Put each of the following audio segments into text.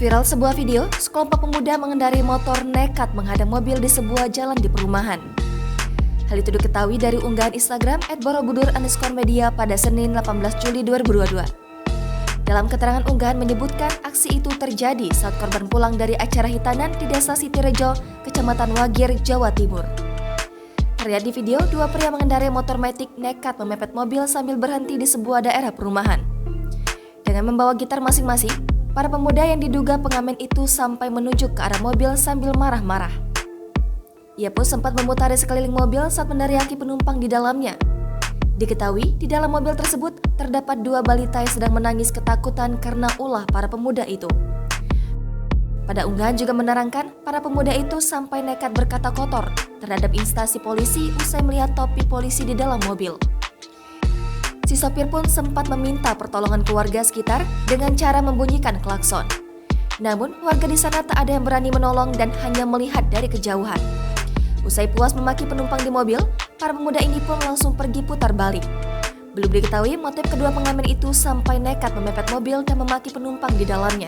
Viral sebuah video, sekelompok pemuda mengendarai motor nekat menghadang mobil di sebuah jalan di perumahan. Hal itu diketahui dari unggahan Instagram @borobudur_media pada Senin 18 Juli 2022. Dalam keterangan unggahan menyebutkan aksi itu terjadi saat korban pulang dari acara hitanan di Desa Sitirejo, Kecamatan Wagir, Jawa Timur. Terlihat di video, dua pria mengendarai motor metik nekat memepet mobil sambil berhenti di sebuah daerah perumahan. Dengan membawa gitar masing-masing, para pemuda yang diduga pengamen itu sampai menuju ke arah mobil sambil marah-marah. Ia pun sempat memutari sekeliling mobil saat meneriaki penumpang di dalamnya. Diketahui, di dalam mobil tersebut terdapat dua balita yang sedang menangis ketakutan karena ulah para pemuda itu. Pada unggahan juga menerangkan, para pemuda itu sampai nekat berkata kotor terhadap instansi polisi usai melihat topi polisi di dalam mobil. Si sopir pun sempat meminta pertolongan ke warga sekitar dengan cara membunyikan klakson. Namun, warga di sana tak ada yang berani menolong dan hanya melihat dari kejauhan. Usai puas memaki penumpang di mobil, para pemuda ini pun langsung pergi putar balik. Belum diketahui motif kedua pengamen itu sampai nekat memepet mobil dan memaki penumpang di dalamnya.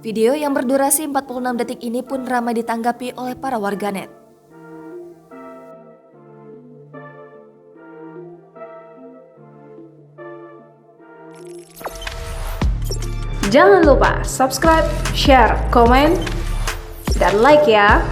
Video yang berdurasi 46 detik ini pun ramai ditanggapi oleh para warganet. Jangan lupa subscribe, share, komen, dan like ya!